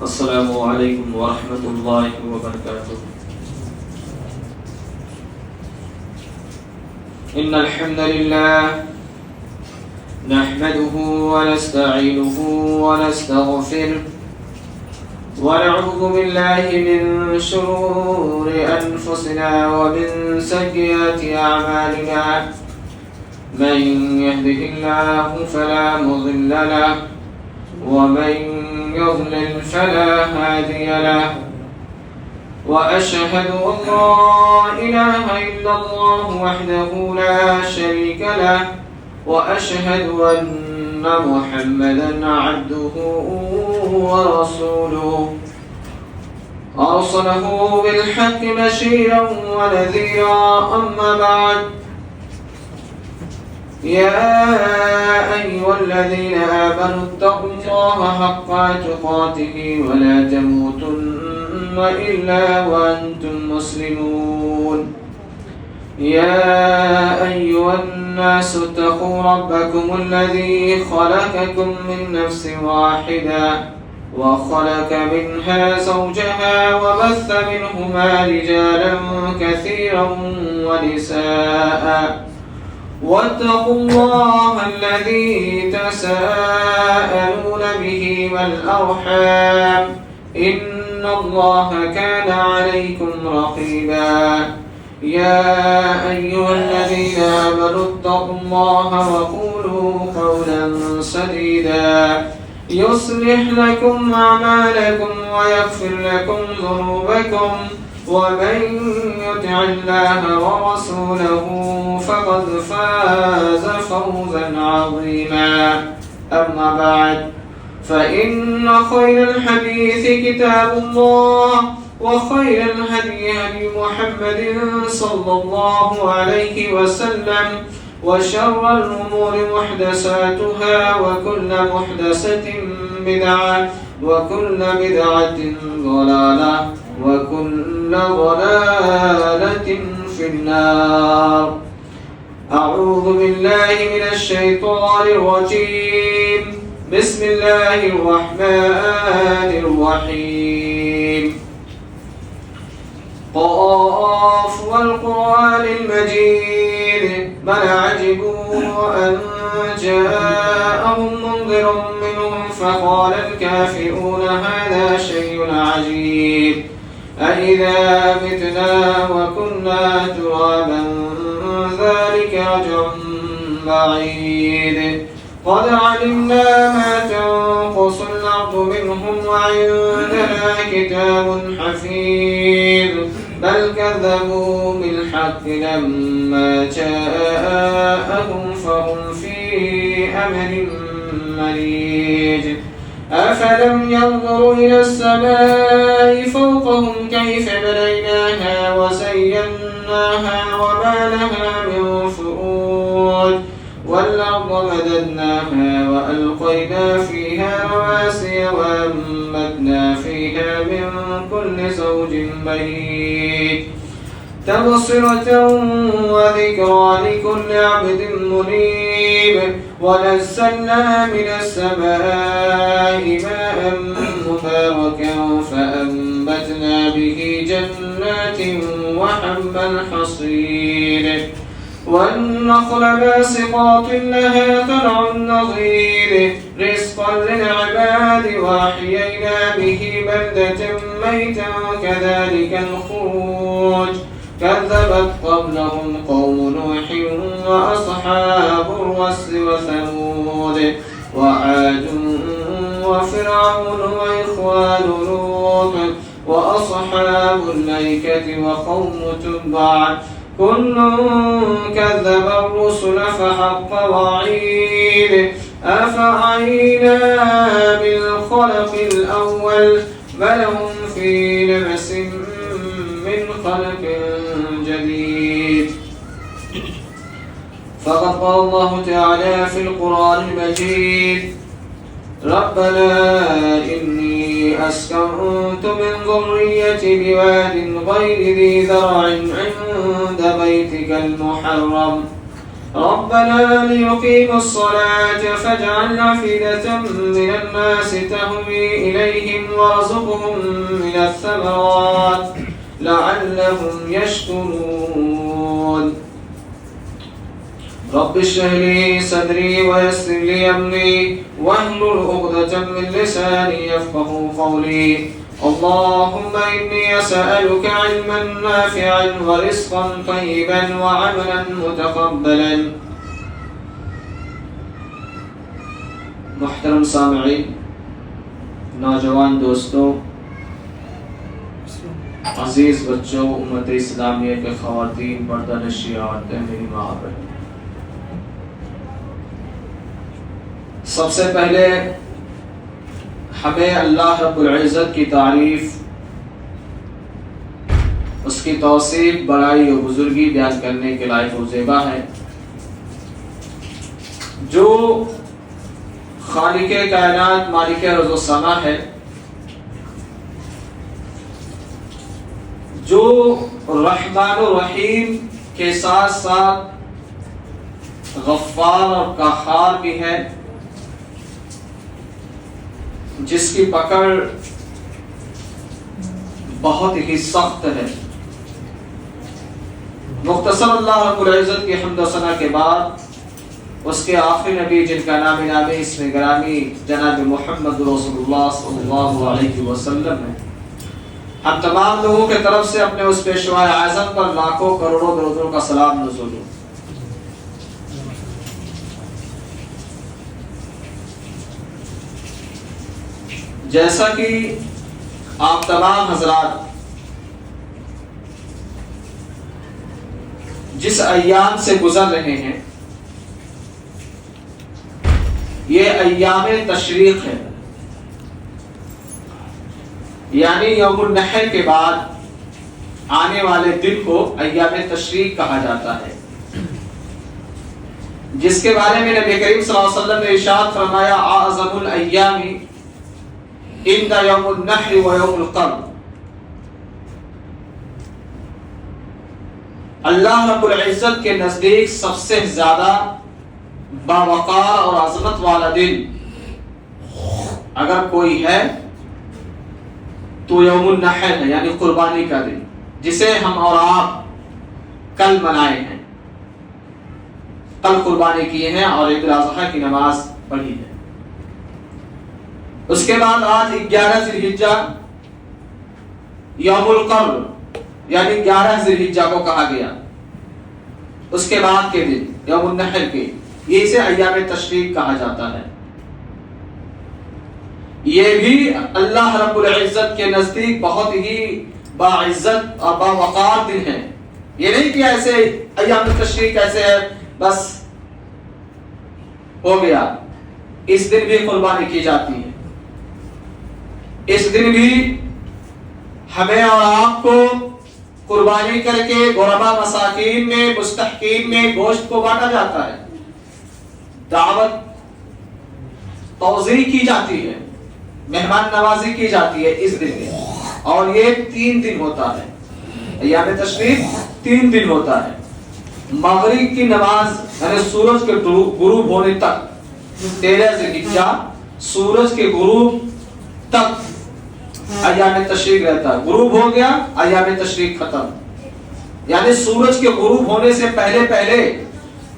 السلام علیکم ورحمۃ اللہ وبرکاتہ۔ ان الحمد للہ نحمده ونستعینه ونستغفره ونعوذ بالله من شرور انفسنا ومن سیئات اعمالنا، من يهده الله فلا مضل له ومن يضلل فلا هادي له، وأشهد أن لا إله إلا الله وحده لا شريك له، وأشهد أن محمدا عبده ورسوله أرسله بالحق بشيرا ونذيرا، أما بعد، يا أيها الذين آمنوا اتقوا الله حق تقاته ولا تموتن إلا وأنتم مسلمون. يا أيها الناس اتقوا ربكم الذي خلقكم من نفس واحدة وخلق منها زوجها وبث منهما رجالا كثيرا ونساء، واتقوا الله الذي تساءلون به والأرحام، إن الله كان عليكم رقيبا. يا أيها الذين آمنوا اتقوا الله وقولوا قولا سديدا يصلح لكم أعمالكم ويغفر لكم ذنوبكم، ومن يطع الله ورسوله فقد فاز فوزا عظيما. أما بعد، فإن خير الحديث كتاب الله، وخير الهدي هدي محمد صلى الله عليه وسلم، وشر الأمور محدثاتها، وكل محدثة بدعة، وكل بدعة ضلالة، وكل ضلالة في النار. أعوذ بالله من الشيطان الرجيم. بسم الله الرحمن الرحيم. قاف والقرآن المجيد، بل عجبوا أن جاءهم منذر منهم فقال الكافرون هذا شيء عجيب، أإذا متنا وكنا ترابا ذلك رجع بعيد. قد علمنا ما تنقص الأرض منهم وعندنا كتاب حفيظ، بل كذبوا بالحق لما جاءهم فهم في أمر مريج. أفلم ينظروا إلى السماء فوقهم كيف بنيناها وزيناها وما لها من فروج، والأرض مددناها وألقينا فيها رواسي وأنبتنا فيها من كل زوج بهيج، تبصرة وذكرى لكل عبد منيب. ونزلنا من السماء ماء مباركا فأنبتنا به جنات وحب الحصيد، والنخل باسقات لها طلع نضيد، رزقا للعباد، وأحيينا به بلدة ميتا كذلك الخروج. كذبت قبلهم قوم نوح وأصحاب الرس وثمود وعاد وفرعون وإخوان لوط وأصحاب الأيكة وقوم تبع، كل كذب الرسل فحق وعيد. أفعينا بالخلق الأول، بل هم في لبس من خلق جديد. فقد قال الله تعالى في القرآن المجيد: ربنا إني أسكنت من ذريتي بواد غير ذي زرع عند بيتك المحرم ربنا ليقيموا الصلاة فاجعل أفئدة من الناس تهوي إليهم وارزقهم من الثمرات لعلهم يشكرون رب اشرح لي صدري ويسر لي أمري واحلل عقدة من لساني يفقهوا قولي اللهم إني أسألك علما نافعا ورزقا طيبا وعملا متقبلا. محترم سامعین، نوجوان دوستوں، عزیز بچوں، امت اسلامیہ کے خواتین، پردہ نشین عورتیں، میری ماں بہن، سب سے پہلے ہمیں اللہ رب العزت کی تعریف، اس کی توصیف، بڑائی و بزرگی بیان کرنے کے لائق و زیبا ہے. جو خالق کائنات، مالک ارض و سما ہے، جو رحمان و رحیم کے ساتھ ساتھ غفار اور قہار بھی ہے، جس کی پکڑ بہت ہی سخت ہے. مختصر اللہ رب العزت کی حمد و ثنا کے بعد اس کے آخری نبی، جن کا نام نامی اسم گرامی جناب محمد رسول اللہ صلی اللہ علیہ وسلم ہے، ہم تمام لوگوں کے طرف سے اپنے اس پیشوائے اعظم پر لاکھوں کروڑوں درودوں کا سلام نزول ہو. جیسا کہ آپ تمام حضرات جس ایام سے گزر رہے ہیں، یہ ایام تشریق ہے، یعنی یوم النحر کے بعد آنے والے دن کو ایام تشریق کہا جاتا ہے، جس کے بارے میں نبی کریم صلی اللہ علیہ وسلم نے ارشاد فرمایا اعظم الایام عند یوم النحر و یوم القر. اللہ رب العزت کے نزدیک سب سے زیادہ باوقار اور عظمت والا دن اگر کوئی ہے تو یوم النحر ہے، یعنی قربانی کا دن، جسے ہم اور آپ کل منائے ہیں، کل قربانی کیے ہیں اور عید الاضحیٰ کی نماز پڑھی ہے. اس کے بعد آج 11 ذی الحجہ یوم القر، یعنی 11 ذی الحجہ کو کہا گیا. اس کے بعد کے دن یوم النحر کے، یہ اسے ایام تشریق کہا جاتا ہے. یہ بھی اللہ رب العزت کے نزدیک بہت ہی باعزت اور باوقار دن ہے. یہ نہیں کہ ایسے ایام تشریق ایسے ہے بس ہو گیا. اس دن بھی قربانی کی جاتی ہے. اس دن بھی ہمیں اور آپ کو قربانی کر کے غربا مساکین میں، مستحقین میں گوشت کو بانٹا جاتا ہے، دعوت توزیع کی جاتی ہے، مہمان نوازی کی جاتی ہے اس دن میں. اور یہ 3 دن ہوتا ہے، ایام تشریق 3 دن ہوتا ہے. مغرب کی نماز یعنی سورج کے غروب ہونے تک، 13 ذی الحجہ سورج کے غروب تک ایام تشریق رہتا ہے. غروب ہو گیا، ایام تشریق ختم. یعنی سورج کے غروب ہونے سے پہلے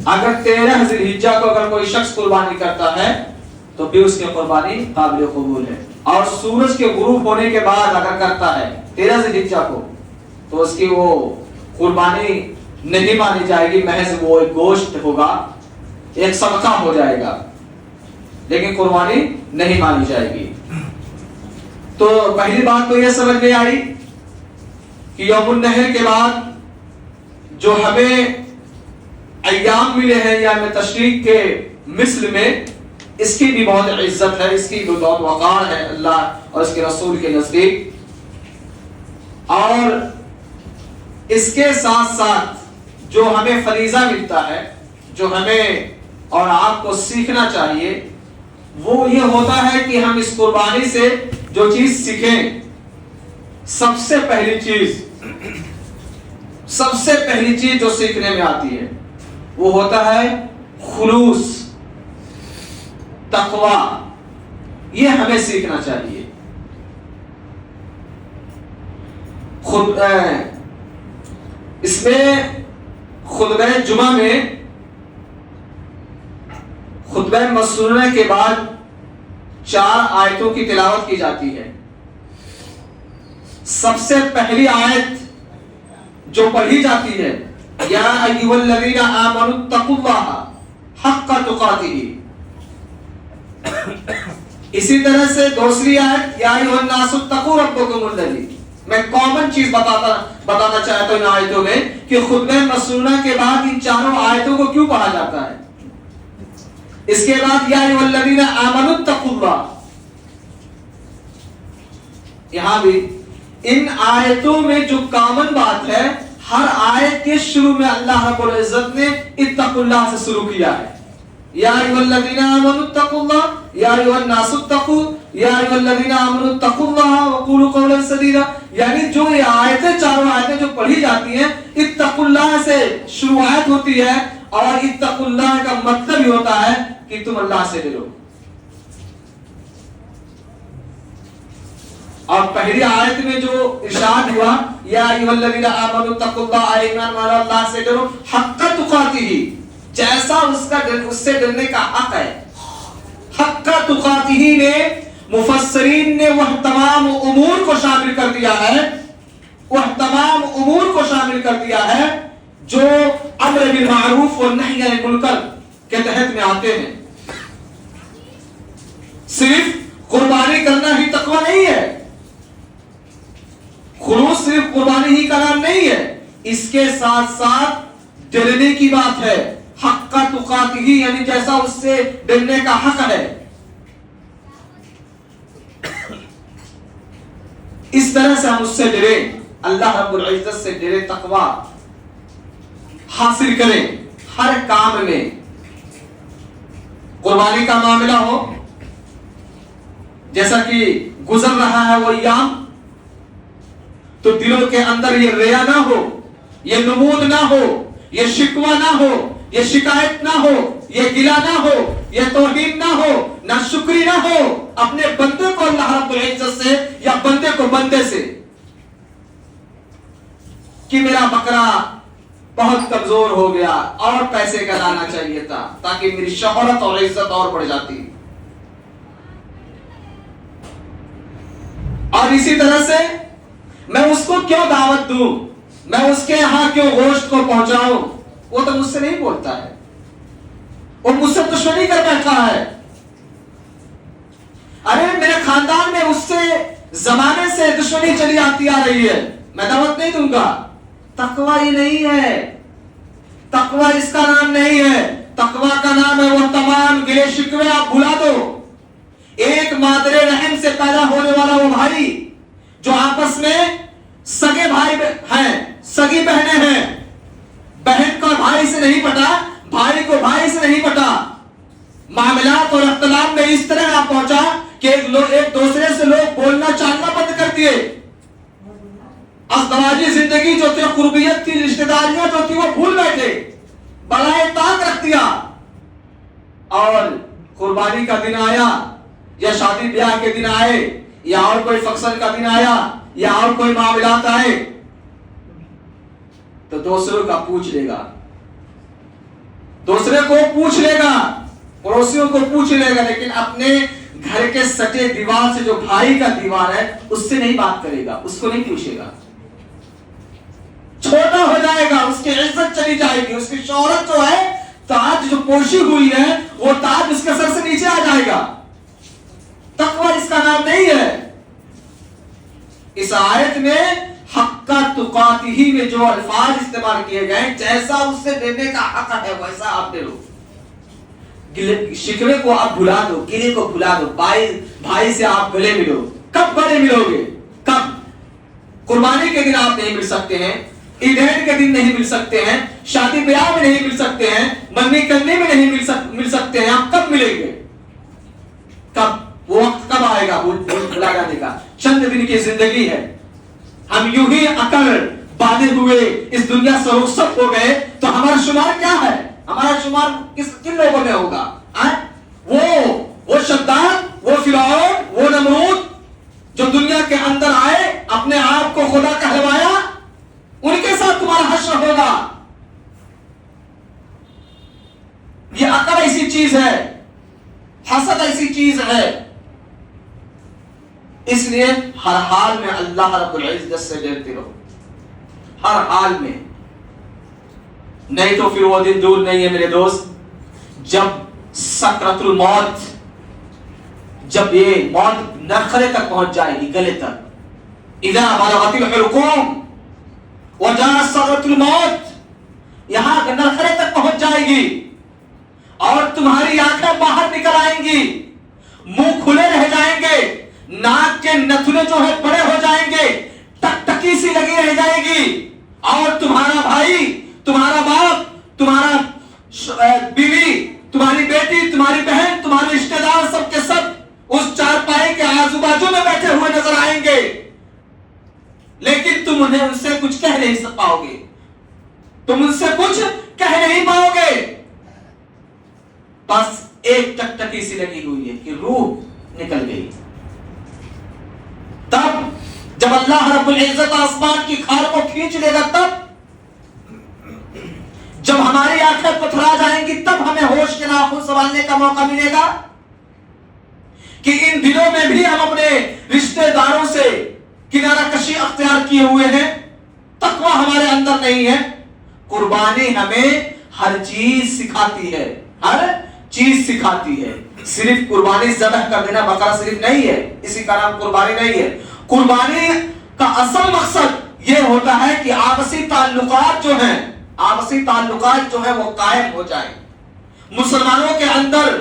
اگر 13 ذی الحجہ کو اگر کوئی شخص قربانی کرتا ہے تو بھی اس کی قربانی قابل قبول ہے. اور سورج کے غروب ہونے کے بعد اگر کرتا ہے 13 ذی الحجہ کو تو اس کی وہ قربانی نہیں مانی جائے گی، محض وہ ایک گوشت ہوگا، ایک صدقہ ہو جائے گا، لیکن قربانی نہیں مانی جائے گی. تو پہلی بات تو یہ سمجھ میں آئی کہ یوم النحر کے بعد جو ہمیں ایام ملے ہیں یوم تشریق کے مثل میں، اس کی بھی بہت عزت ہے، اس کی بھی بہت وقار ہے اللہ اور اس کے رسول کے نزدیک. اور اس کے ساتھ ساتھ جو ہمیں فریضہ ملتا ہے، جو ہمیں اور آپ کو سیکھنا چاہیے، وہ یہ ہوتا ہے کہ ہم اس قربانی سے جو چیز سیکھیں، سب سے پہلی چیز جو سیکھنے میں آتی ہے وہ ہوتا ہے خلوص، تقوی. یہ ہمیں سیکھنا چاہیے. اس میں خطبہ جمعہ میں خطبہ مسنونہ کے بعد 4 آیتوں کی تلاوت کی جاتی ہے. سب سے پہلی آیت جو پڑھی جاتی ہے یا ایھا الذین آمنوا اتقوا اللہ حق تقاتہ. اسی طرح سے دوسری آیت یا ایھا الناس اتقوا ربکم الذی. میں کامن چیز بتانا چاہتا ہوں ان آیتوں میں کہ خطبہ مسنونہ کے بعد ان 4 آیتوں کو کیوں پڑھا جاتا ہے. اس کے بعد یا ایھا الذین آمنوا اتقوا اللہ. یہاں بھی ان آیتوں میں جو کامن بات ہے، ہر آیت کے شروع میں اللہ رب العزت نے اتقوا اللہ سے شروع کیا ہے. یا ایھا الذین آمنوا اتقوا اللہ، یا ایھا الناس اتقوا، یا ایھا الذین آمنوا اتقوا اللہ وقولوا قولا سدیدا. یعنی جو یہ آیتیں 4 آیتیں جو پڑھی جاتی ہیں اتقوا اللہ سے شروعات ہوتی ہے، اور اتقوا اللہ کا مطلب یہ ہوتا ہے کہ تم اللہ سے ڈرو. اور پہلی آیت میں جو ارشاد ہوا یا ایھا الذین آمنوا اتقوا اللہ، اے ایمان والو اللہ سے ڈرو حق تقاتہ، جیسا اس سے ڈرنے کا حق ہے. حق تقاتہ نے مفسرین نے وہ تمام امور کو شامل کر دیا ہے، وہ تمام امور کو شامل کر دیا ہے جو امر بالمعروف اور نہی عن المنکر کے تحت میں آتے ہیں. صرف قربانی کرنا ہی تقوی نہیں ہے، خلوص صرف قربانی ہی کا نام نہیں ہے، اس کے ساتھ ساتھ ڈرنے کی بات ہے. حق تقاتہ یعنی جیسا اس سے ڈرنے کا حق ہے، اس طرح سے ہم اس سے ڈرے، اللہ رب العزت سے ڈرے، تقوی حاصل کریں ہر کام میں. قربانی کا معاملہ ہو، جیسا کہ گزر رہا ہے وہ ایام، تو دلوں کے اندر یہ ریا نہ ہو، یہ نمود نہ ہو، یہ شکوہ نہ ہو، یہ شکایت نہ ہو، یہ گلہ نہ ہو، یہ توہین نہ ہو، نہ شکری نہ ہو اپنے بندے کو اللہ رب العزت سے یا بندے کو بندے سے، کہ میرا بکرا بہت کمزور ہو گیا اور پیسے کا لانا چاہیے تھا تاکہ میری شہرت اور عزت اور بڑھ جاتی. اور اسی طرح سے میں اس کو کیوں دعوت دوں، میں اس کے یہاں کیوں گوشت کو پہنچاؤں، وہ تو مجھ سے نہیں بولتا ہے، وہ مجھ سے دشمنی کر بیٹھا ہے. ارے میرے خاندان میں اس سے زمانے سے دشمنی چلی آتی آ رہی ہے، میں دعوت نہیں دوں گا. تقوی یہ نہیں ہے، تقوی اس کا نام نہیں ہے. تقوی کا نام ہے وہ تمام گلے شکوے آپ بھلا دو. ایک مادر رحم سے پیدا ہونے والا وہ بھائی جو آپس میں سگے بھائی ہیں، سگی بہنیں ہیں، بہن کو بھائی سے نہیں پٹا، بھائی کو بھائی سے نہیں پٹا، معاملات اور اختلاف میں اس طرح آپ پہنچا کہ ایک دوسرے سے لوگ بولنا چالنا بند کر دیے. ازدواجی زندگی جو تھی، قربیت کی رشتہ داریاں جو تھی وہ بھول بیٹھے، بلائے طاق رکھ دیا. اور قربانی کا دن آیا یا شادی بیاہ کے دن آئے یا اور کوئی فنکشن کا دن آیا یا اور کوئی معاملات آئے تو دوسروں کا پوچھ لے گا، دوسرے کو پوچھ لے گا، پڑوسیوں کو پوچھ لے گا، لیکن اپنے گھر کے سٹے دیوار سے جو بھائی کا دیوار ہے اس سے نہیں بات کرے گا، اس کو نہیں پوچھے گا. چھوٹا ہو جائے گا، اس کی عزت چلی جائے گی، اس کی شہرت جو ہے، تاج جو پوشی ہوئی ہے وہ تاج اس کے سر سے نیچے آ جائے گا. تقوی اس کا نام نہیں ہے. اس آیت میں حق تقاتہ میں جو الفاظ استعمال کیے گئے، جیسا اس سے ڈرنے کا حق ہے ویسا آپ ڈرو. شکوے کو آپ بھلا دو، گلے کو بھلا دو، بھائی سے آپ گلے ملو. کب گلے ملو گے؟ کب؟ قربانی کے دن آپ نہیں مل سکتے ہیں، عیدین کے دن نہیں مل سکتے ہیں، شادی بیاہ میں نہیں مل سکتے ہیں، منگنی کرنے میں نہیں مل سکتے ہیں. آپ کب ملیں گے؟ کب؟ وہ وقت کب آئے گا بھلا جانے کا؟ چند دن کی زندگی ہے. ہم یوں ہی اکڑ باندھے ہوئے اس دنیا سے رخصت ہو گئے تو ہمارا شمار کیا ہے؟ ہمارا شمار کن لوگوں میں ہوگا؟ وہ شداد، وہ فرعون، وہ نمرود جو دنیا کے اندر آئے، اپنے آپ کو خدا کہلوایا، ان کے ساتھ تمہارا حشر ہوگا۔ یہ عقل ایسی چیز ہے، حسد ایسی چیز ہے، اس لیے ہر حال میں اللہ رب العزت سے ڈرتے رہو، ہر حال میں۔ نہیں تو پھر وہ دن دور نہیں ہے میرے دوست، جب سکرۃ الموت، جب یہ موت نرخرے تک پہنچ جائے گی، گلے تک، اذا بلغت الحلقوم وجاءت سکرۃ الموت، یہاں نرخرے تک پہنچ جائے گی اور تمہاری آنکھیں باہر نکل آئیں گی، منہ کھلے رہ جائیں گے، ناک کے نتھنے جو ہے بڑے ہو جائیں گے، ٹک ٹکی سی لگی رہ جائے گی، اور تمہارا بھائی، تمہارا باپ، تمہارا بیوی، تمہاری بیٹی، تمہاری بہن، تمہارے رشتہ دار، سب کے سب اس چارپائی کے آزو بازو میں بیٹھے ہوئے نظر آئیں گے، لیکن تم انہیں ان سے کچھ کہہ نہیں پاؤ گے، تم ان سے کچھ کہہ نہیں پاؤ گے، بس ایک ٹکٹکی سی لگی ہوئی ہے کہ روح نکل گئی۔ تب جب اللہ رب العزت آسمان کی کھال کو کھینچ لے گا، تب جب ہماری آنکھیں پتھرا جائیں گی، تب ہمیں ہوش کے ناخن سنبھالنے کا موقع ملے گا کہ ان دنوں میں بھی ہم اپنے رشتہ داروں سے کنارہ کشی اختیار کیے ہوئے ہیں، تقویٰ ہمارے اندر نہیں ہے۔ قربانی ہمیں ہر چیز سکھاتی ہے، ہر چیز سکھاتی ہے، صرف قربانی ذبح کر دینا بقرہ صرف نہیں ہے، اسی کا نام قربانی نہیں ہے۔ قربانی کا اصل مقصد یہ ہوتا ہے کہ آپسی تعلقات جو ہیں، آپسی تعلقات جو ہیں وہ قائم ہو جائیں، مسلمانوں کے اندر،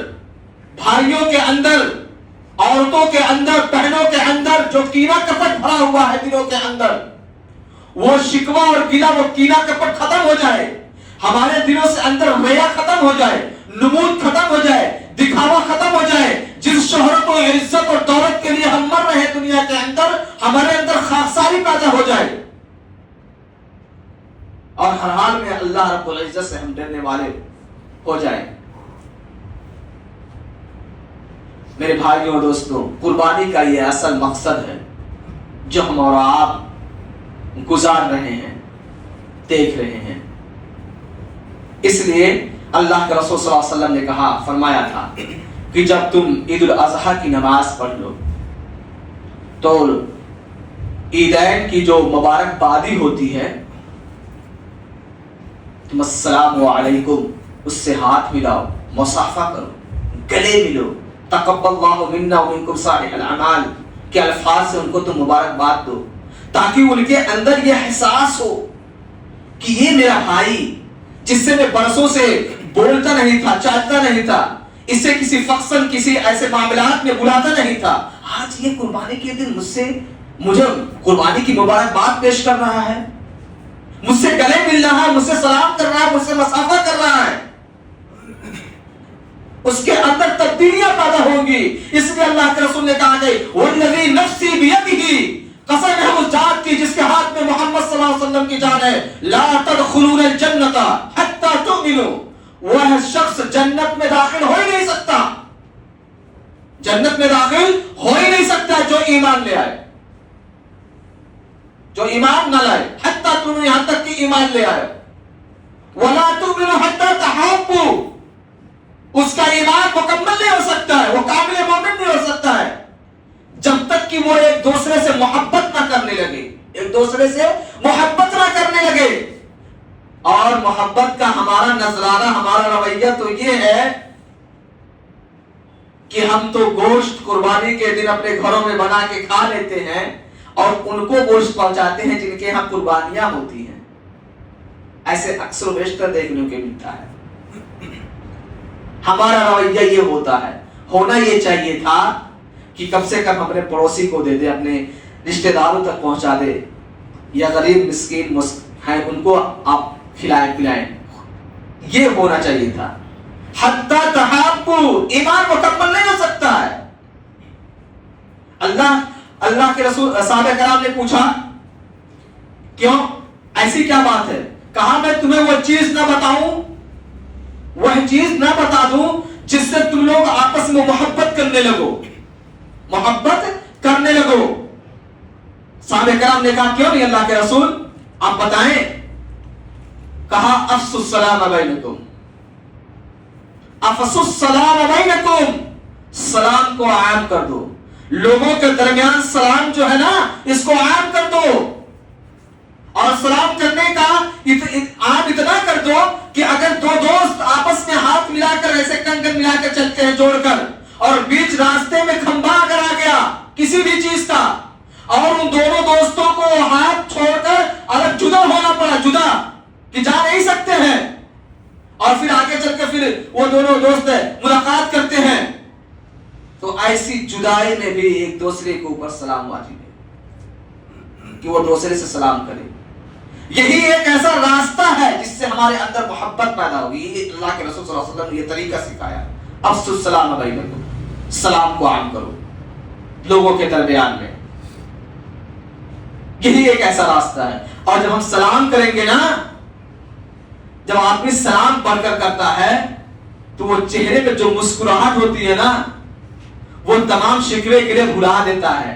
بھائیوں کے اندر، عورتوں کے اندر، بہنوں کے اندر جو کینہ کپٹ بھرا ہوا ہے دلوں کے اندر، وہ شکوہ اور گلہ، وہ کینہ کپٹ ختم ہو جائے، ہمارے دلوں سے اندر ریا ختم ہو جائے، نمود ختم ہو جائے، دکھاوا ختم ہو جائے۔ جس شہرت و عزت اور دولت کے لیے ہم مر رہے ہیں دنیا کے اندر، ہمارے اندر خاکساری پیدا ہو جائے، اور ہر حال میں اللہ رب العزت سے ہم ڈرنے والے ہو جائیں۔ میرے بھائیوں اور دوستوں، قربانی کا یہ اصل مقصد ہے جو ہم اور آپ گزار رہے ہیں، دیکھ رہے ہیں۔ اس لیے اللہ کے رسول صلی اللہ علیہ وسلم نے کہا، فرمایا تھا کہ جب تم عید الاضحیٰ کی نماز پڑھ لو تو عیدین کی جو مبارکبادی ہوتی ہے، تم السلام علیکم، اس سے ہاتھ ملاؤ، مصافحہ کرو، گلے ملو، تقبل اللہ منا ومنکم صالح الاعمال کے الفاظ سے ان کو تم مبارکباد دو، تاکہ ان کے اندر یہ احساس ہو کہ یہ میرا بھائی جس سے میں برسوں سے بولتا نہیں تھا، چاہتا نہیں تھا، اس سے کسی فنکشن، کسی ایسے معاملات میں بلاتا نہیں تھا، آج یہ قربانی کے دن مجھے قربانی کی مبارکباد پیش کر رہا ہے، مجھ سے گلے مل رہا ہے، مجھ سے سلام کر رہا ہے، مجھ سے مصافحہ کر رہا ہے، اس کے اندر تبدیلیاں پیدا ہوں گی۔ اس لیے اللہ کے رسول نے کہا کہ وَالَّذِي نَفْسِي بِيَدِهِ، قسم ہے اس ذات کی جس کے ہاتھ میں محمد صلی اللہ علیہ وسلم کی جان ہے، لَا تَدْخُلُونَ الْجَنَّةَ حَتَّى تُؤْمِنُوا، وہ شخص جنت میں داخل ہو ہی نہیں سکتا، جنت میں داخل ہو ہی نہیں سکتا جو ایمان لے آئے، جو ایمان نہ لائے، حتیٰ تم یہاں تک کہ ایمان لے آئے، وَلَا تُؤْمِنُوا حَتَّى تَحَابُّوا، اس کا ایمان مکمل نہیں ہو سکتا ہے، وہ کامل مومن نہیں ہو سکتا ہے جب تک کہ وہ ایک دوسرے سے محبت نہ کرنے لگے، ایک دوسرے سے محبت نہ کرنے لگے۔ اور محبت کا ہمارا نذرانہ، ہمارا رویہ تو یہ ہے کہ ہم تو گوشت قربانی کے دن اپنے گھروں میں بنا کے کھا لیتے ہیں اور ان کو گوشت پہنچاتے ہیں جن کے یہاں قربانیاں ہوتی ہیں، ایسے اکثر و بیشتر دیکھنے کو ملتا ہے۔ ہمارا رویہ یہ ہوتا ہے، ہونا یہ چاہیے تھا کہ کم سے کم اپنے پڑوسی کو دے دے، اپنے رشتہ داروں تک پہنچا دے، یا غریب مسکین ہیں ان کو آپ کھلائیں پلائیں، یہ ہونا چاہیے تھا۔ حتیٰ تحابوا، ایمان مکمل نہیں ہو سکتا ہے۔ اللہ کے رسول، صحابہ کرام نے پوچھا کیوں، ایسی کیا بات ہے؟ کہا میں تمہیں وہ چیز نہ بتاؤں وہ چیز نہ بتا دوں جس سے تم لوگ آپس میں محبت کرنے لگو، محبت کرنے لگو؟ صحابہ کرام نے کہا کیوں نہیں اللہ کے رسول، آپ بتائیں۔ کہا افشوا السلام بینکم، افشوا السلام بینکم، سلام کو عام کر دو، لوگوں کے درمیان سلام جو ہے نا اس کو عام کر دو، اور سلام کرنے کا عام اتنا کر دو کہ اگر دو دوست آپس میں ہاتھ ملا کر ایسے کنگن ملا کر چلتے ہیں جوڑ کر، اور بیچ راستے میں کھمبا اگر آ گیا کسی بھی چیز کا، اور ان دونوں دوستوں کو ہاتھ چھوڑ کر الگ جدا ہونا پڑا، جدا کہ جا نہیں سکتے ہیں، اور پھر آگے چل کے پھر وہ دونوں دوست ملاقات کرتے ہیں، تو ایسی جدائی میں بھی ایک دوسرے کے اوپر سلام واجب ہے کہ وہ دوسرے سے سلام کرے۔ یہی ایک ایسا راستہ ہے جس سے ہمارے اندر محبت پیدا ہوگی۔ یہ اللہ کے رسول صلی اللہ علیہ وسلم نے یہ طریقہ سکھایا، افشوا السلام بینکم، سلام کو عام کرو لوگوں کے درمیان میں، یہی ایک ایسا راستہ ہے۔ اور جب ہم سلام کریں گے نا، جب آدمی سلام پڑھ کر کرتا ہے تو وہ چہرے پہ جو مسکراہٹ ہوتی ہے نا وہ تمام شکوے گلے بھلا دیتا ہے،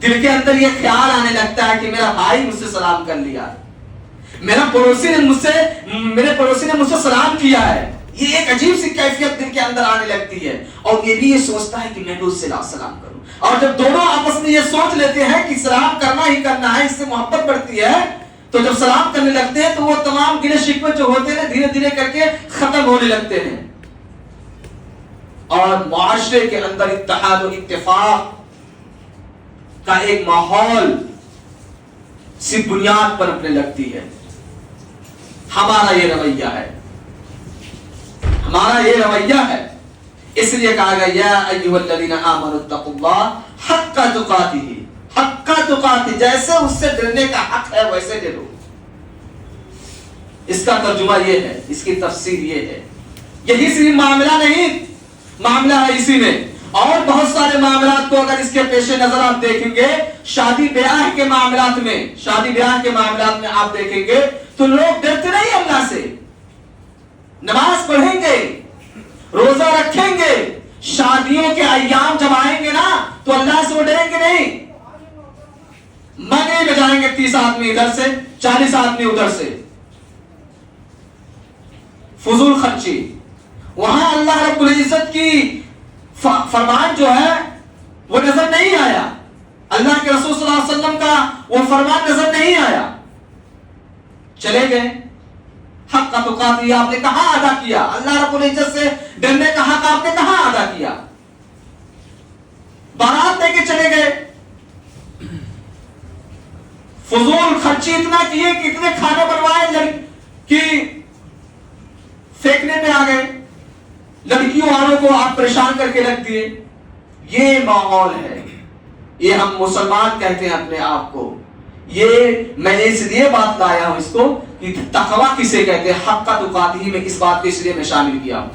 دل کے اندر یہ خیال آنے لگتا ہے کہ میرا بھائی مجھ سے سلام کر لیا، میرے پڑوسی نے مجھ سے سلام کیا ہے، یہ ایک عجیب سی کیفیت دل کے اندر آنے لگتی ہے، اور یہ بھی یہ سوچتا ہے کہ میں بھی اس سے سلام کروں۔ اور جب دونوں آپس میں یہ سوچ لیتے ہیں کہ سلام کرنا ہی کرنا ہے، اس سے محبت بڑھتی ہے، تو جب سلام کرنے لگتے ہیں تو وہ تمام گلے شکوے جو ہوتے ہیں دھیرے دھیرے کر کے ختم ہونے لگتے ہیں، اور معاشرے کے اندر اتحاد و اتفاق کا ایک ماحول سی بنیاد پر بننے لگتی ہے۔ ہمارا یہ رویہ ہے، ہمارا یہ رویہ ہے، اس لیے کہا گیا یا ایھا الذین آمنوا اتقوا اللہ حق تقاتہ، حق تقاتہ، جیسے اس سے ڈرنے کا حق ہے ویسے ڈرو۔ اس کا ترجمہ یہ ہے، اس کی تفسیر یہ ہے، یہی صرف معاملہ نہیں، معاملہ ہے اسی میں، اور بہت سارے معاملات کو اگر اس کے پیش نظر آپ دیکھیں گے، شادی بیاہ کے معاملات میں آپ دیکھیں گے تو لوگ ڈرتے نہیں اللہ سے، نماز پڑھیں گے، روزہ رکھیں گے، شادیوں کے ایام جب آئیں گے نا تو اللہ سے وہ ڈریں گے نہیں، منگے میں جائیں گے 30 آدمی ادھر سے 40 آدمی ادھر سے، فضول خرچی۔ وہاں اللہ رب العزت کی فرمان جو ہے وہ نظر نہیں آیا، اللہ کے رسول صلی اللہ علیہ وسلم کا وہ فرمان نظر نہیں آیا، چلے گئے۔ حق کا تقاتہ آپ نے کہاں ادا کیا؟ اللہ رب العزت سے ڈرنے کا حق آپ نے کہاں ادا کیا؟ بارات لے کے چلے گئے، فضول خرچی اتنا کیے کہ اتنے کھانے بنوائے کہ پھینکنے میں آ گئے، لڑکیوں والوں کو آپ پریشان کر کے رکھ دیے۔ یہ ماحول ہے، یہ ہم مسلمان کہتے ہیں اپنے آپ کو۔ یہ میں نے اس لیے بات لایا ہوں اس کو کہ تقویٰ کسے کہتے ہیں، حق کا تقاتہ میں اس بات کو اس لیے میں شامل کیا ہوں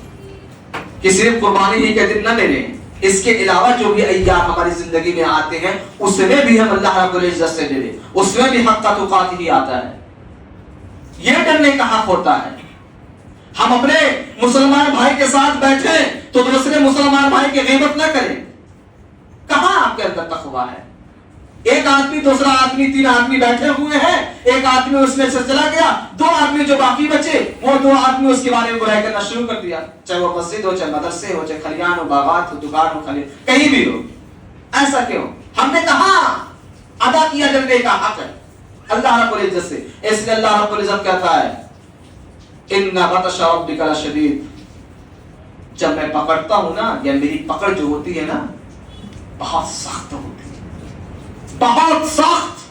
کہ صرف قربانی ہی کے دن نہ لے لیں، اس کے علاوہ جو بھی ایام ہماری زندگی میں آتے ہیں اس میں بھی ہم اللہ رب العزت سے ڈریں، اس میں بھی حق کا تقاتہ ہی آتا ہے، یہ ڈرنے کا حق ہوتا ہے۔ ہم اپنے مسلمان بھائی کے ساتھ بیٹھے تو دوسرے مسلمان بھائی کی غیبت نہ کریں، کہاں آپ کے اندر تقویٰ ہے؟ ایک آدمی دوسرا آدمی 3 آدمی بیٹھے ہوئے ہیں، ایک آدمی اس میں سے چلا گیا، 2 آدمی جو باقی بچے وہ 2 آدمی اس کے بارے میں برائی کرنا شروع کر دیا، چاہے وہ مسجد ہو، چاہے مدرسے ہو، چاہے کھلیان ہو، باغات ہو، دکان ہو، کہیں بھی ہو۔ ایسا کیوں؟ ہم نے کہاں ادا کیا ڈرنے کا حق ہے اللہ رب العزت سے؟ اس لیے اللہ رب العزت کہتا ہے ان بطش ربک لشدید، جب میں پکڑتا ہوں نا، یا میری پکڑ جو ہوتی ہے نا بہت سخت ہوتی ہے، بہت سخت،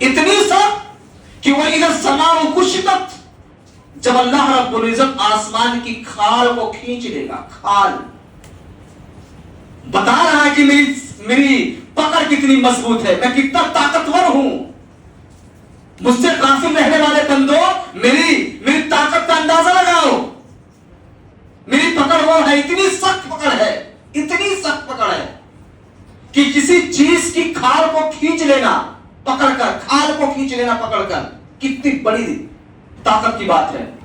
اتنی سخت کہ وَإِذَا السَّمَاءُ كُشِطَتْ، جب اللہ رب العزت آسمان کی کھال کو کھینچ لے گا، کھال بتا رہا ہے کہ میری پکڑ کتنی مضبوط ہے، میں کتنا طاقتور ہوں، مجھ سے غافل رہنے والے بندوں میری طاقت کا اندازہ لگاؤ، میری پکڑ وہ ہے، اتنی سخت پکڑ ہے، اتنی سخت پکڑ ہے کہ کسی چیز کی کھال کو کھینچ لینا پکڑ کر، کھال کو کھینچ لینا پکڑ کر، کتنی بڑی طاقت کی بات ہے۔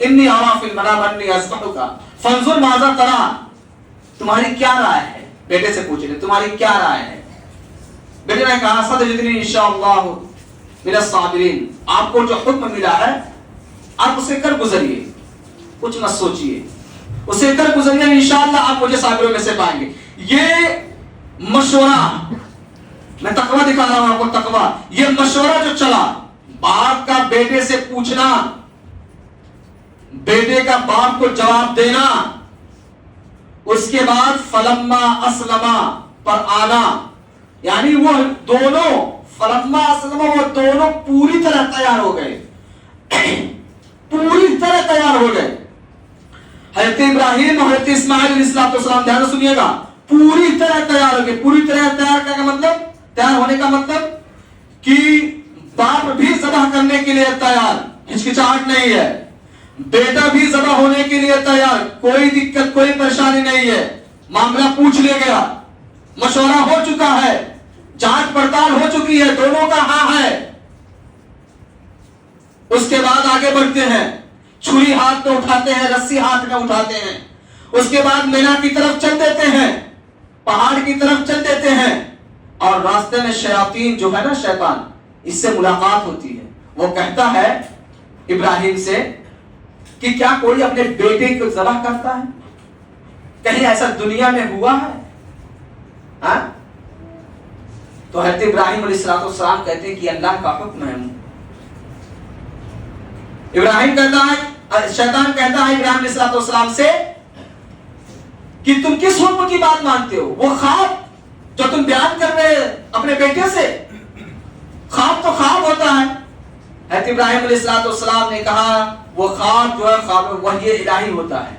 انی ارا فی المنام انی اذبحک فانظر ماذا ترى، تمہاری کیا رائے ہے؟ بیٹے سے پوچھ رہے تمہاری کیا رائے ہے؟ بیٹے نے کہا ستجدنی انشاءاللہ من الصابرین، آپ کو جو حکم ملا ہے آپ اسے کر گزریے، کچھ مت سوچیے، اسے کر گزریے، انشاءاللہ آپ مجھے صابروں میں سے پائیں گے۔ یہ مشورہ، میں تقوی دکھا رہا ہوں آپ کو، تقوی، یہ مشورہ جو چلا، باپ کا بیٹے سے پوچھنا، بیٹے کا باپ کو جواب دینا، اس کے بعد فلما اسلما پر آنا، یعنی وہ دونوں فلما اسلما، وہ دونوں پوری طرح تیار ہو گئے، پوری طرح تیار ہو گئے۔ حضرت ابراہیم اور حضرت اسماعیل علیہ السلام، دھیان سے سنیے گا، پوری طرح تیار ہو گئے۔ پوری طرح تیار کا مطلب، تیار ہونے کا مطلب کہ باپ بھی ذبح کرنے کے لیے تیار، ہچکچاہٹ نہیں ہے، بیٹا بھی ذبح ہونے کے لیے تیار، کوئی دقت کوئی پریشانی نہیں ہے، معاملہ پوچھ لیا گیا، مشورہ ہو چکا ہے، جانچ پڑتال ہو چکی ہے، دونوں کا ہاں ہے۔ اس کے بعد آگے بڑھتے ہیں، چھری ہاتھ میں اٹھاتے ہیں، رسی ہاتھ میں اٹھاتے ہیں، اس کے بعد مینا کی طرف چل دیتے ہیں، پہاڑ کی طرف چل دیتے ہیں، اور راستے میں شیاطین جو ہے نا، شیطان، اس سے ملاقات ہوتی ہے۔ وہ کہتا ہے ابراہیم سے کہ کیا کوئی اپنے بیٹے کو ذبح کرتا ہے؟ کہیں ایسا دنیا میں ہوا ہے؟ ہاں؟ تو حضرت ابراہیم علیہ السلام کہتے ہیں کہ اللہ کا حکم ہے۔ ابراہیم کہتا ہے، شیطان کہتا ہے ابراہیم علیہ السلام سے کہ تم کس حکم کی بات مانتے ہو؟ وہ خواب جو تم بیان کر رہے اپنے بیٹے سے، خواب تو خواب ہوتا ہے۔ حضرت ابراہیم علیہ السلام نے کہا وہ خواب جو ہے، خواب وحی الہی ہوتا ہے،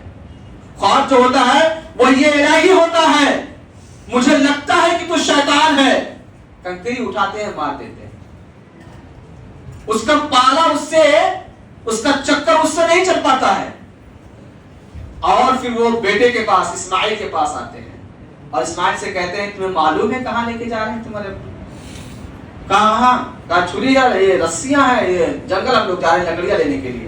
خواب جو ہوتا ہے وحی الہی ہوتا ہے، مجھے لگتا ہے کہ تو شیطان ہے۔ کنکری اٹھاتے ہیں، مار دیتے ہیں، اس کا پالا اس کا چکر اس سے نہیں چل پاتا ہے۔ اور پھر وہ بیٹے کے پاس، اسماعیل کے پاس آتے ہیں، اور اسماعیل سے کہتے ہیں تمہیں معلوم ہے کہاں لے کے جا رہے ہیں تمہارے؟ کہاں؟ کہا چھری ہے، یہ رسیاں ہیں، یہ جنگل ہم لوگ جا رہے ہیں لکڑیاں لینے کے لیے،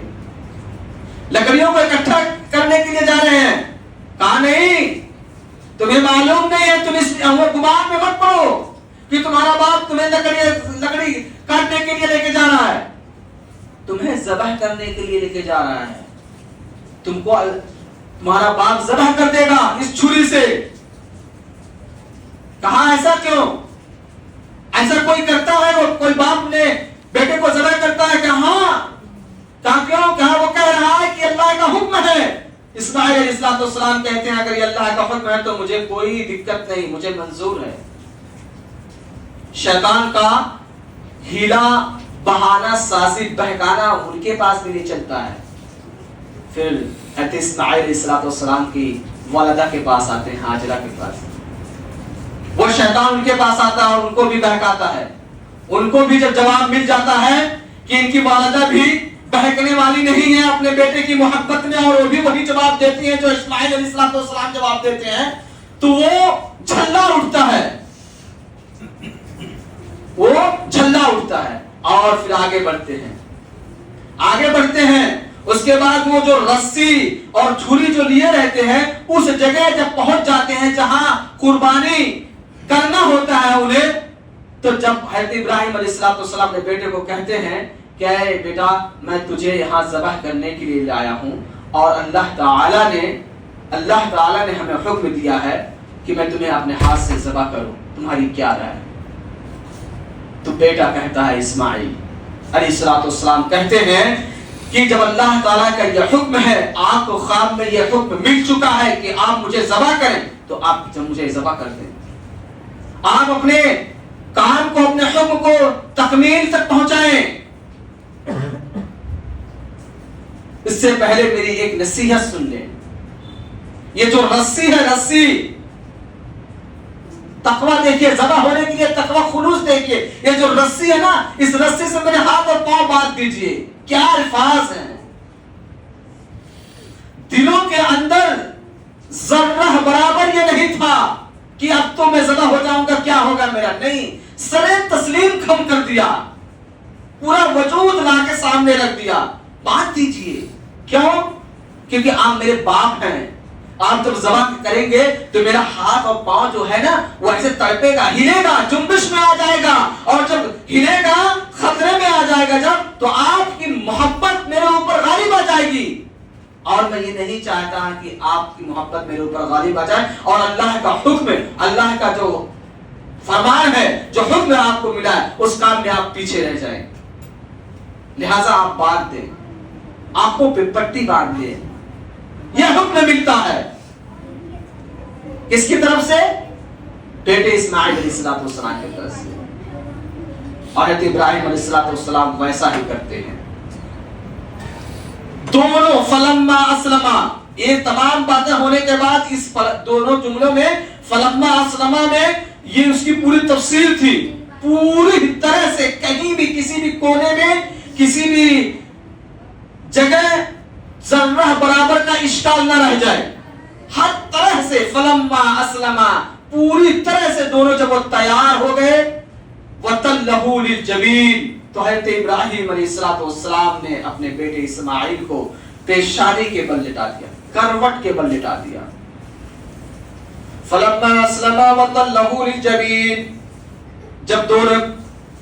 لکڑیوں کو اکٹھا کرنے کے لیے جا رہے ہیں۔ کہا نہیں، تمہیں معلوم نہیں ہے، تم اس گمان میں مت پڑو کہ تمہارا باپ تمہیں لکڑی کاٹنے کے لیے لے کے جا رہا ہے، تمہیں ذبح کرنے کے لیے لے کے جا رہا ہے، تم کو تمہارا باپ ذبح کر دے گا اس چھری سے۔ کہا ایسا کیوں؟ ایسا کوئی کرتا ہے؟ وہ کوئی باپ نے بیٹے کو ذبح کرتا ہے؟ کہ ہاں۔ کہا کیوں؟ کہا وہ کہہ رہا ہے کہ اللہ کا حکم ہے۔ اسماعیل علیہ السلام کہتے ہیں اگر یہ اللہ کا حکم ہے تو مجھے کوئی دقت نہیں، مجھے منظور ہے۔ شیطان کا ہیلا، بہانہ سازی، بہکانا ان کے پاس بھی نہیں چلتا ہے۔ پھر حضرت اسماعیل علیہ السلام کی والدہ کے پاس آتے ہیں، ہاجرہ کے پاس، وہ شیطان ان کے پاس آتا ہے اور ان کو بھی بہکاتا ہے۔ ان کو بھی جب جواب مل جاتا ہے کہ ان کی والدہ بھی بہکنے والی نہیں ہے اپنے بیٹے کی محبت میں، اور وہ بھی وہی جواب دیتی ہیں جو اسماعیل علیہ السلام جواب دیتے ہیں، تو وہ جھلا اٹھتا ہے، وہ جھلا اٹھتا ہے۔ اور پھر آگے بڑھتے ہیں، آگے بڑھتے ہیں۔ اس کے بعد وہ جو رسی اور چھری جو لیے رہتے ہیں، اس جگہ جب پہنچ جاتے ہیں جہاں قربانی کرنا ہوتا ہے انہیں، تو جب حضرت ابراہیم علیہ السلام نے بیٹے کو کہتے ہیں کہ اے بیٹا، میں تجھے یہاں ذبح کرنے کے لیے لایا ہوں، اور اللہ تعالی نے ہمیں حکم دیا ہے کہ میں تمہیں اپنے ہاتھ سے ذبح کروں، تمہاری کیا رائے؟ تو بیٹا کہتا ہے، اسماعیل علیہ السلام کہتے ہیں کہ جب اللہ تعالیٰ کا یہ حکم ہے، آپ کو خواب میں یہ حکم مل چکا ہے کہ آپ مجھے ذبح کریں، تو آپ جب مجھے ذبح کر دیں، آپ اپنے کام کو، اپنے حکم کو تکمیل تک پہنچائیں۔ اس سے پہلے میری ایک نصیحت سن لیں، یہ جو رسی ہے، رسی، تقوی دیکھیے، ذبح ہونے کے لیے تقوی خلوص دیکھیے، یہ جو رسی ہے نا، اس رسی سے میرے ہاتھ اور پاؤں باندھ دیجئے۔ کیا الفاظ ہیں! دلوں کے اندر ذرہ برابر یہ نہیں تھا کہ اب تو میں ذبح ہو جاؤں گا، کیا ہوگا میرا، نہیں، سرے تسلیم کھم کر دیا، پورا وجود لا کے سامنے رکھ دیا، باندھ دیجئے۔ کیوں؟ کیونکہ آپ میرے باپ ہیں. آپ جب ذبح کریں گے تو میرا ہاتھ اور پاؤں جو ہے نا وہ ایسے تڑپے گا, ہلے گا, جنبش میں آ جائے گا, اور جب ہلے گا خطرے میں آ جائے گا جب, تو آپ کی محبت میرے اوپر غالب آ جائے گی. اور میں یہ نہیں چاہتا کہ آپ کی محبت میرے اوپر غالب آ جائے اور اللہ کا حکم, اللہ کا جو فرمان ہے, جو حکم آپ کو ملا ہے, اس کام میں آپ پیچھے رہ جائیں. لہذا آپ باندھ دیں, آنکھوں پہ پٹی باندھ دیں. یہ حکم ملتا ہے کس کی طرف سے؟ بیٹے اسماعیل علیہ السلام کی طرف سے. اور حضرت ابراہیم علیہ السلام ویسا ہی کرتے ہیں. دونوں فلما اسلما, یہ تمام باتیں ہونے کے بعد اس دونوں جملوں میں فلما اسلما میں یہ اس کی پوری تفصیل تھی. پوری طرح سے کہیں بھی کسی بھی کونے میں کسی بھی جگہ ذرہ برابر کا اشکال نہ رہ جائے. ہر طرح سے فلما اسلما, پوری طرح سے دونوں جب وہ تیار ہو گئے, وَتَلَّهُ لِلْجَبِينِ, تو حضرت ابراہیم علیہ السلام نے اپنے بیٹے اسماعیل کو پیشانی کے بل لٹا دیا, کروٹ کے بل لٹا دیا. فَلَمَّا أَسْلَمَا وَتَلَّهُ لِلْجَبِينِ, جب دونوں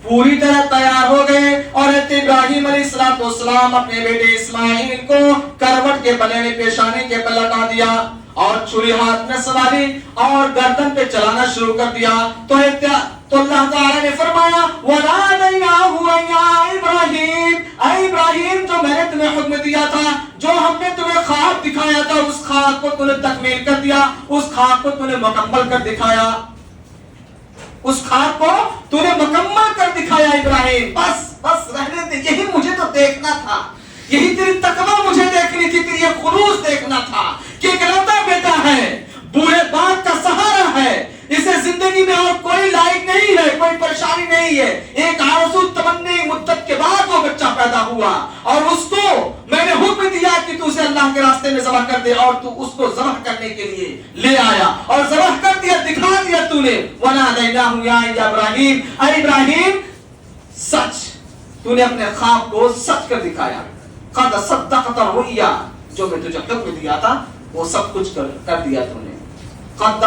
پوری طرح تیار ہو گئے اور حضرت ابراہیم علیہ السلام اپنے بیٹے اسماعیل کو کروٹ کے بل یعنی پیشانی کے بل لٹا دیا اور چھری ہاتھ میں سنبھالی اور گردن پہ چلانا شروع کر دیا, تو اللہ تعالی نے فرمایا وَنَادَيْنَاهُ يَا إِبْرَاهِيمُ, اے ابراہیم جو میں نے تمہیں حکم دیا تھا, جو ہم نے تمہیں خواب دکھایا تھا, اس خواب کو تم نے تکمیل کر دیا, اس خواب کو تم نے مکمل کر دکھایا, اس خواب کو تم نے مکمل کر دکھایا ابراہیم. بس رہنے دے, یہی مجھے تو دیکھنا تھا, یہی تیری تقویٰ مجھے دیکھنی تھی, تیری خلوص دیکھنا تھا کہ اکلوتا بیٹا ہے, بوڑھے باپ کا سہارا ہے, اسے زندگی میں اور کوئی لائق نہیں ہے, کوئی پریشانی نہیں ہے. ایک آرزو تمنی مدت کے بعد وہ بچہ پیدا ہوا اور اس کو میں نے حکم دیا کہ تو اسے اللہ کے راستے میں ذبح کر دے, اور تو اس کو ذبح کرنے کے لیے لے آیا اور ذبح کر دیا, دکھا دیا تو نے. وَنَادَيْنَاهُ يَا إِبْرَاهِيمُ, اے ابراہیم سچ, تو نے اپنے خواب کو سچ کر دکھایا. قَدْ صَدَّقْتَ الرُّؤْيَا, جو میں تجھے حکم دیا تھا وہ سب کچھ کر دیا تو نے. قَدْ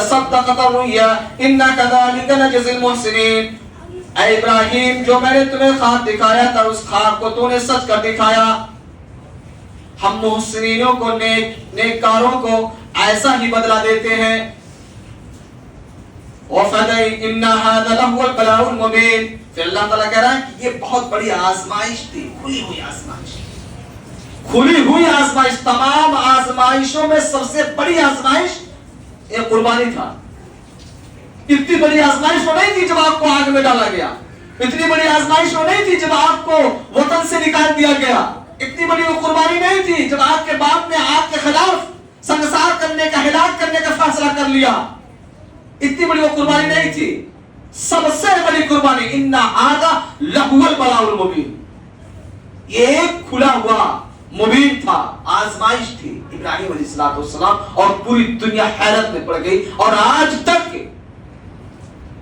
صَدَّقْتَ الرُّؤْيَا إِنَّا كَذَلِكَ نَجْزِي الْمُحْسِنِينَ, اے ابراہیم جو میں نے تمہیں خواب دکھایا تھا اس خواب کو تو نے سچ کر دکھایا. ہم محسنینوں کو, نیککاروں کو ایسا ہی بدلہ دیتے ہیں. إِنَّ هَذَا لَهُوَ الْبَلَاءُ الْمُبِينُ, پھر اللہ تعالیٰ کہہ رہا ہے کہ یہ بہت بڑی آزمائش تھی, کھلی ہوئی آزمائش, کھلی ہوئی آزمائش. تمام آزمائشوں میں سب سے بڑی آزمائش یہ قربانی تھا. اتنی بڑی آزمائش وہ نہیں تھی جب آپ کو آگ میں ڈالا گیا, اتنی بڑی آزمائش وہ نہیں تھی جب آپ کو وطن سے نکال دیا گیا, اتنی بڑی وہ قربانی نہیں تھی جب آپ کے باپ نے آپ کے خلاف سنگسار کرنے کا, ہلاک کرنے کا فیصلہ کر لیا. اتنی بڑی وہ قربانی نہیں تھی. سب سے بڑی قربانی إِنَّ هَذَا لَهُوَ الْبَلَاءُ الْمُبِينُ, یہ ایک کھلا ہوا مبین تھا, آزمائش تھی. ابراہیم علیہ السلام اور پوری دنیا حیرت میں پڑ گئی, اور آج تک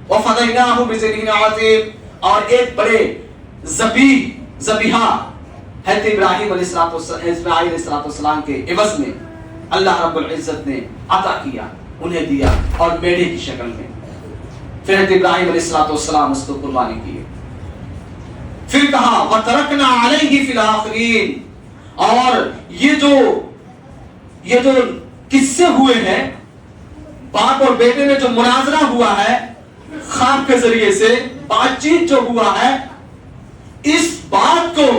وَفَدَيْنَاهُ بِذِبْحٍ عَظِيمٍ, اور ایک بڑے ذبیحہ حضرت ابراہیم علیہ السلام کے عوض میں اللہ رب العزت نے عطا کیا, انہیں دیا, اور میڑے کی شکل میں. پھر حضرت ابراہیم علیہ السلام اس کو قربانی کیے. پھر کہا وَتَرَكْنَا عَلَيْهِ فِي الْآخِرِينَ, اور یہ جو قصے ہوئے ہیں, باپ اور بیٹے میں جو مناظرہ ہوا ہے خواب کے ذریعے سے, بات چیت جو ہوا ہے, اس بات کو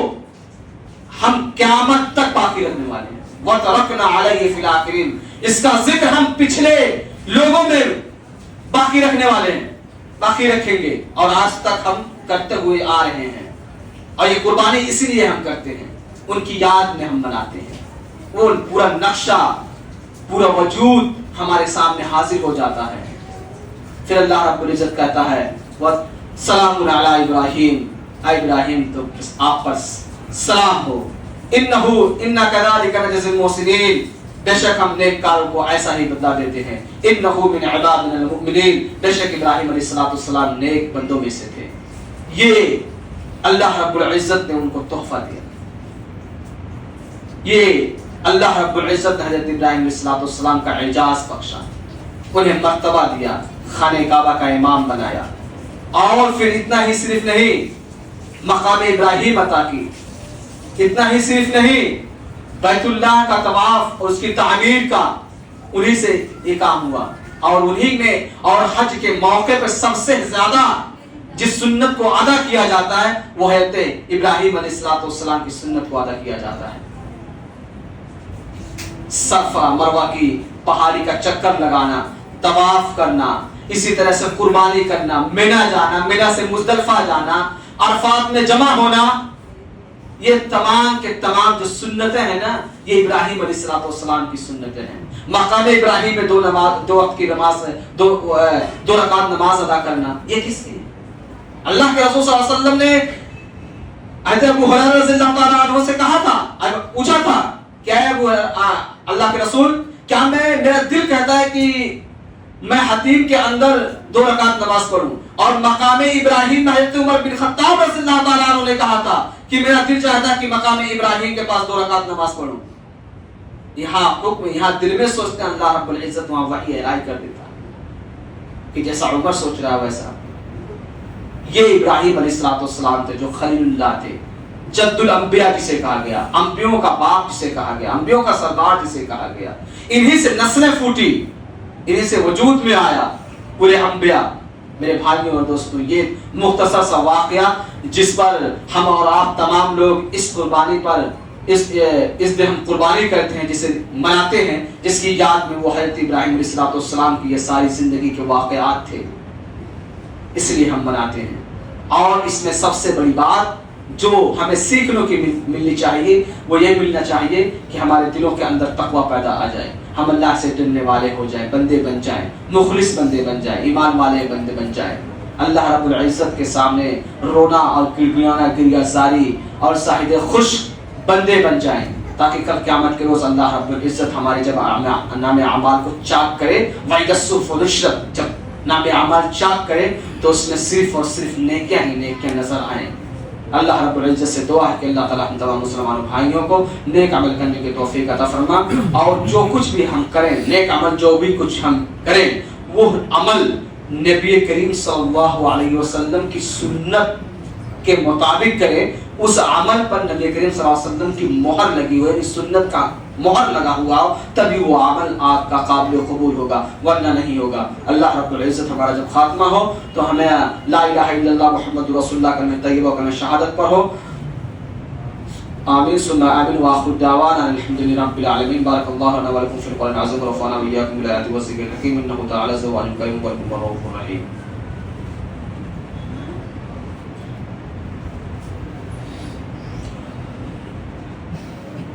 ہم قیامت تک باقی رکھنے والے ہیں. وَتَرَكْنَا عَلَيْهِ فِي الْآخِرِينَ, اس کا ذکر ہم پچھلے لوگوں میں باقی رکھنے والے ہیں, باقی رکھیں گے, اور آج تک ہم کرتے ہوئے آ رہے ہیں. اور یہ قربانی اسی لیے ہم کرتے ہیں, ان کی یاد میں ہم بناتے ہیں. وہ پورا نقشہ, پورا وجود ہمارے سامنے حاضر ہو جاتا ہے. پھر اللہ رب العزت کہتا ہے وَسَلَامٌ عَلَىٰ إِبْرَاهِيمَ, اے ابراہیم تو آپ پر سلام ہو. إِنَّا كَذَلِكَ نَجْزِي الْمُحْسِنِينَ, بے شک ہم نیککاروں کو ایسا ہی بدلہ دیتے ہیں. إِنَّهُ مِنْ عِبَادِنَا الْمُؤْمِنِينَ, بے شک ابراہیم علیہ السلام نیک بندوں میں سے تھے. یہ اللہ رب العزت نے ان کو تحفہ دیا. یہ اللہ رب العزت نے حضرت ابراہیم علیہ السلام کا اعجاز بخشا، انہیں مرتبہ دیا، خانہ کعبہ کا امام بنایا، اور پھر اتنا ہی صرف نہیں مقام ابراہیم عطا کی، اتنا ہی صرف نہیں بیت اللہ کا طواف اور اس کی تعمیر کا انہی سے یہ کام ہوا، اور انہی میں اور حج کے موقع پر سب سے زیادہ جس سنت کو ادا کیا جاتا ہے وہ حضرت ابراہیم علیہ السلام کی سنت کو ادا کیا جاتا ہے، صفا مروہ کی پہاڑی کا چکر لگانا، طواف کرنا، اسی طرح سے قربانی کرنا، منی جانا، منی سے مزدلفہ جانا، عرفات میں جمع ہونا، یہ تمام کے تمام جو سنتیں ہیں نا یہ ابراہیم علیہ السلام کی سنتیں ہیں۔ مقام ابراہیم میں دو وقت کی نماز، دو رکعت نماز ادا کرنا، یہ کس کی؟ اللہ کے رسول صلی اللہ علیہ وسلم نے حضرت ابو ہریرہ رضی اللہ تعالیٰ عنہ سے کہا تھا، پوچھا تھا کیا ہے اللہ کے رسول، کیا میرا دل کہتا ہے کہ میں حتیم کے اندر 2 رکعت نماز پڑھوں، اور مقام ابراہیم میں حضرت عمر بن خطاب رضی اللہ تعالیٰ عنہ نے کہا تھا کہ میرا دل چاہتا ہے کہ مقام ابراہیم کے پاس 2 رکعت نماز پڑھوں۔ یہاں حکم، یہاں دل میں سوچتے ہیں، اللہ رب العزت وہاں وحی اعلان کر دیتا کہ جیسا عمر سوچ رہا ہے ویسا۔ یہ ابراہیم علیہ السلام تھے جو خلیل اللہ تھے، جد الانبیاء جسے کہا گیا، انبیوں کا باپ جسے کہا گیا، انبیوں کا سردار جسے کہا گیا، انہی سے نسلیں پھوٹی، انہی سے وجود میں آیا پورے انبیاء۔ میرے بھائیوں اور دوستوں، یہ مختصر سا واقعہ جس پر ہم اور آپ تمام لوگ اس قربانی پر اس دن ہم قربانی کرتے ہیں، جسے مناتے ہیں، جس کی یاد میں وہ حضرت ابراہیم علیہ السلام کی یہ ساری زندگی کے واقعات تھے، اس لیے ہم مناتے ہیں۔ اور اس میں سب سے بڑی بات جو ہمیں سیکھنے کی ملنی چاہیے وہ یہ ملنا چاہیے کہ ہمارے دلوں کے اندر تقوی پیدا آ جائے، ہم اللہ سے ڈرنے والے ہو جائیں، بندے بن جائیں، مخلص بندے بن جائیں، ایمان والے بندے بن جائیں، اللہ رب العزت کے سامنے رونا اور گڑگڑانا، گریہ زاری اور شاہد خوش بندے بن جائیں، تاکہ کل قیامت کے روز اللہ رب العزت ہمارے جب نام اعمال کو چاک کرے، وَإِذَا الصُّحُفُ نُشِرَتْ، جب نام اعمال چاک کرے تو اس میں صرف اور صرف نیکیاں ہی نیکیاں نظر آئیں۔ اللہ رب العزت سے دعا ہے کہ اللہ تعالیٰ ہم تمام مسلمان بھائیوں کو نیک عمل کرنے کی توفیق عطا فرما، اور جو کچھ بھی ہم کریں، نیک عمل جو بھی کچھ ہم کریں، وہ عمل نبی کریم صلی اللہ علیہ وسلم کی سنت کے مطابق کرے، اس عمل پر نبی کریم صلی اللہ علیہ وسلم کی مہر لگی ہوئی، اس سنت کا مہر لگا ہوا ہو، تبھی وہ عمل آپ کا قابل قبول ہوگا، ورنہ نہیں ہوگا۔ اللہ رب العزت ہمارا جب خاتمہ ہو تو ہمیں لا الہ الا اللہ محمد رسول اللہ کلمہ طیبہ کلمہ شہادت پڑھو، آمین ثم آمین، وآخر دعوانا الحمدللہ رب العالمین۔ بارک اللہ لنا ولکم فی القرآن العظیم ورفعنا وإياکم بالآیات والذکر الحکیم، انہ تعالی جواد کریم رؤوف رحیم۔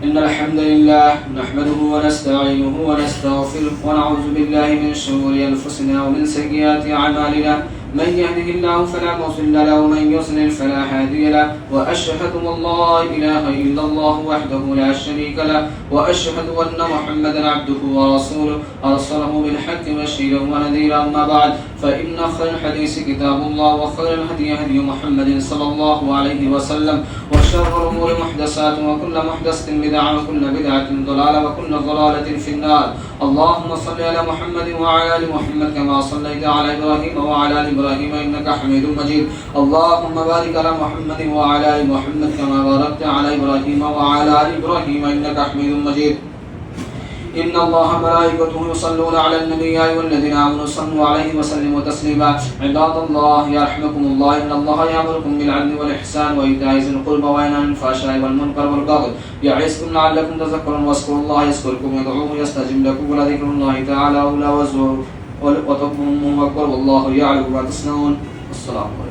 إن الحمد لله نحمده ونستعينه ونستغفره ونعوذ بالله من شرور أنفسنا ومن سيئات أعمالنا، من يهده الله فلا مضل له ومن يضلل فلا هادي له، وأشهد أن لا إله إلا الله وحده لا شريك له، وأشهد أن محمدا عبده ورسوله أرسله بالحق بشيرا ونذيرا، أما بعد فإن خير الحديث كتاب الله، وخير الهدي هدي محمد صلى الله عليه وسلم، وشر الأمور محدثاتها، وكل محدثة بدعة، وكل بدعة ضلالة، وكل ضلالة في النار۔ اللهم صل على محمد وعلى آل محمد كما صليت على إبراهيم وعلى آل إبراهيم إنك حميد مجيد، اللهم بارك على محمد وعلى آل محمد كما باركت على إبراهيم وعلى آل إبراهيم إنك حميد مجيد۔ إن الله ملائكته يصلون على النبي يا أيها الذين آمنوا صلوا عليه وسلموا تسليما، عباد الله يرحمكم الله، إن الله يأمركم بالعدل والإحسان وإيتاء ذي القربى وينهى عن الفحشاء والمنكر والبغي يعظكم لعلكم تذكرون، واذكروا الله يذكركم، يدعوه يستجب لكم، ولذكر الله تعالى أولى وتقوى أكبر، والله يعلم ما تصنعون۔ السلام عليكم۔